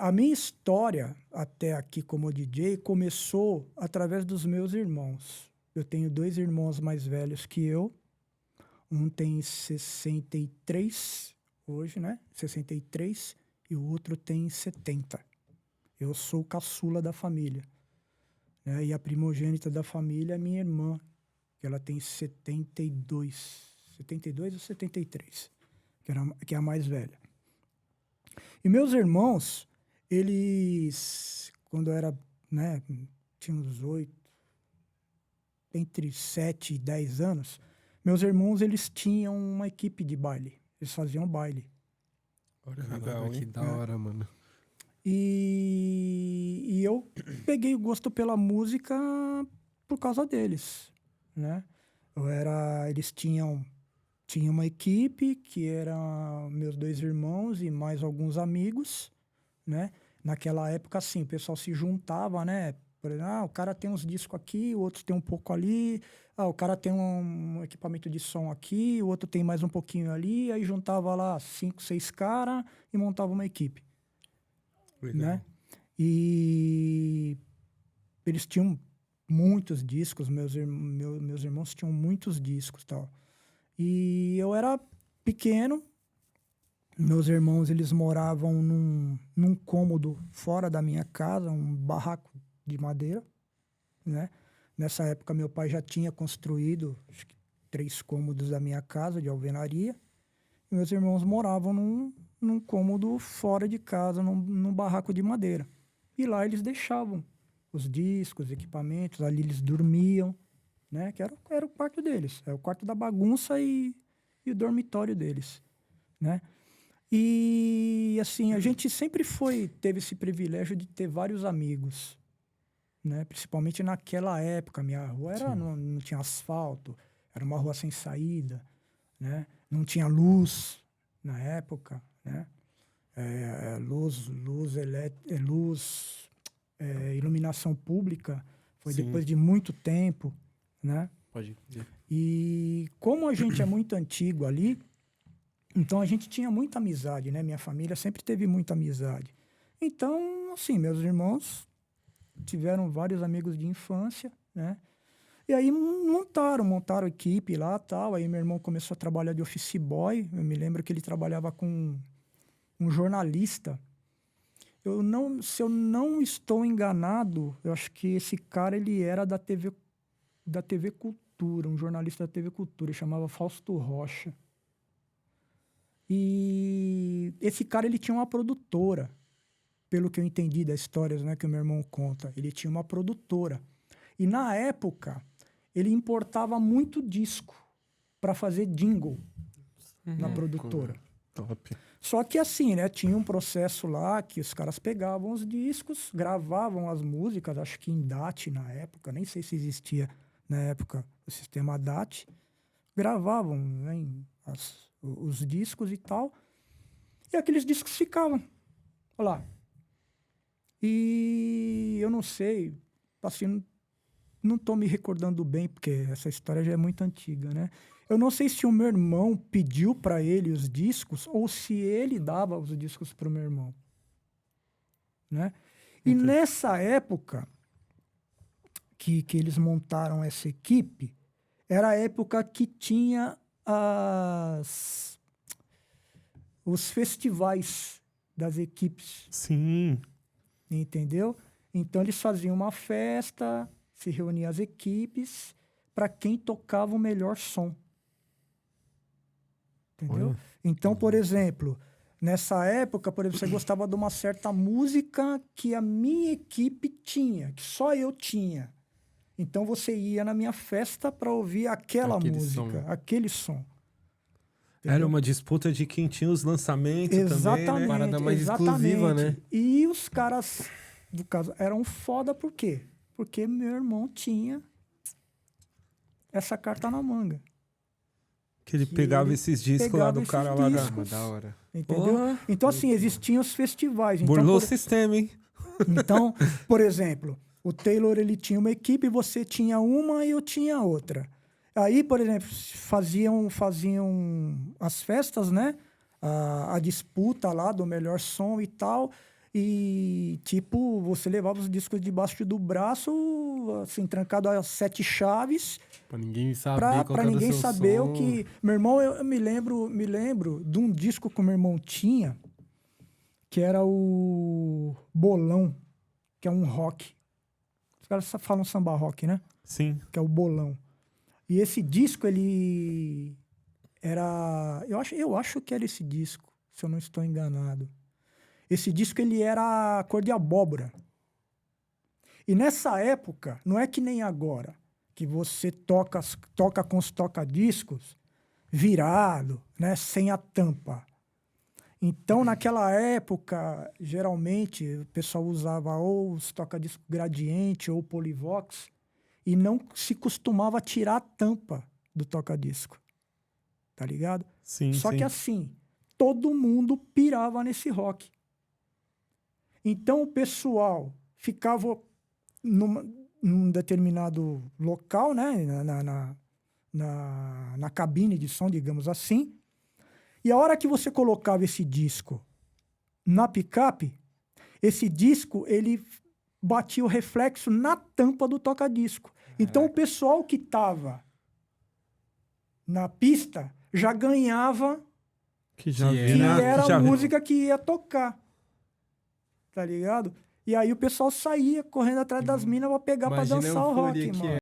A minha história até aqui como DJ começou através dos meus irmãos. Eu tenho 2 irmãos mais velhos que eu. Um tem 63 hoje, né? 63, e o outro tem 70. Eu sou o caçula da família, né? E a primogênita da família é minha irmã, que ela tem 72. 72 ou 73, que é a mais velha. E meus irmãos, eles, quando eu era, né, tinha uns 8, entre 7 e 10 anos, meus irmãos, eles tinham uma equipe de baile. Eles faziam baile. Legal, que da hora, mano. E eu peguei o gosto pela música por causa deles, né? Eles tinham uma equipe que era meus 2 irmãos e mais alguns amigos, né? Naquela época, assim, o pessoal se juntava, né? Por exemplo, o cara tem uns discos aqui, o outro tem um pouco ali. O cara tem um equipamento de som aqui, o outro tem mais um pouquinho ali. Aí juntava lá 5, 6 caras e montava uma equipe, né? E eles tinham muitos discos, meus irmãos tinham muitos discos e tal. E eu era pequeno, meus irmãos, eles moravam num cômodo fora da minha casa, um barraco de madeira, né? Nessa época, meu pai já tinha construído, acho que 3 cômodos da minha casa, de alvenaria. E meus irmãos moravam num cômodo fora de casa, num barraco de madeira. E lá eles deixavam os discos, os equipamentos, ali eles dormiam, né? Que era o quarto deles, é o quarto da bagunça e o dormitório deles, né? E, assim, a gente sempre teve esse privilégio de ter vários amigos, né? Principalmente naquela época. Minha rua não tinha asfalto, era uma rua sem saída, né? Não tinha luz na época, né? Iluminação pública foi depois de muito tempo, né? Pode ver. E como a gente é muito antigo ali, então a gente tinha muita amizade, né? Minha família sempre teve muita amizade. Então, assim, meus irmãos tiveram vários amigos de infância, né? E aí montaram equipe lá, tal. Aí meu irmão começou a trabalhar de office boy. Eu me lembro que ele trabalhava com um jornalista. Se eu não estou enganado, eu acho que esse cara ele era da TV Cultura, um jornalista da TV Cultura, ele chamava Fausto Rocha. E esse cara, ele tinha uma produtora, pelo que eu entendi das histórias, né, que o meu irmão conta. Ele tinha uma produtora. E na época, ele importava muito disco para fazer jingle na produtora. Top. Só que assim, né, tinha um processo lá que os caras pegavam os discos, gravavam as músicas, acho que em DAT na época, nem sei se existia na época o sistema DAT, gravavam, né, os discos e tal, e aqueles discos ficavam lá. E eu não sei, assim, não estou me recordando bem, porque essa história já é muito antiga, né? Eu não sei se o meu irmão pediu para ele os discos ou se ele dava os discos para o meu irmão, né? E nessa época que eles montaram essa equipe, era a época que tinha os festivais das equipes. Sim. Entendeu? Então eles faziam uma festa, se reuniam as equipes para quem tocava o melhor som. Entendeu? Olha. Então, por exemplo, nessa época, por exemplo, você gostava de uma certa música que a minha equipe tinha, que só eu tinha. Então você ia na minha festa para ouvir aquela música, aquele som. Entendeu? Era uma disputa de quem tinha os lançamentos exatamente, também, né? Parada mais exatamente. exclusiva, né? E os caras, no caso, eram foda por quê? Porque meu irmão tinha essa carta na manga. Que ele pegava esses discos lá do cara lá da hora. Entendeu? Porra. Então, assim, existiam os festivais. Então, Burlou o sistema, hein? Então, por exemplo, o Taylor, ele tinha uma equipe, você tinha uma e eu tinha outra. Aí, por exemplo, faziam as festas, né? A disputa lá do melhor som e tal. E, tipo, você levava os discos debaixo do braço, assim, trancado a 7 chaves. Pra ninguém saber Pra ninguém saber som. o que... Meu irmão, eu me lembro de um disco que o meu irmão tinha, que era o Bolão, que é um rock. Os caras falam samba rock, né? Sim. Que é o Bolão. E esse disco, ele era... Eu acho que era esse disco, se eu não estou enganado. Esse disco, ele era cor de abóbora. E nessa época, não é que nem agora, que você toca com os toca-discos virado, né, sem a tampa. Então, naquela época, geralmente, o pessoal usava ou os toca-disco gradiente ou polivox e não se costumava tirar a tampa do toca-disco. Tá ligado? Sim, Só sim. que assim, todo mundo pirava nesse rock. Então, o pessoal ficava num determinado local, né, na cabine de som, digamos assim, e a hora que você colocava esse disco na picape, esse disco, ele batia o reflexo na tampa do toca-disco. Então, o pessoal que estava na pista já ganhava Que já era já a música que ia tocar. Tá ligado? E aí o pessoal saía correndo atrás das minas pra pegar pra Imagina a dançar o euforia rock, que mano.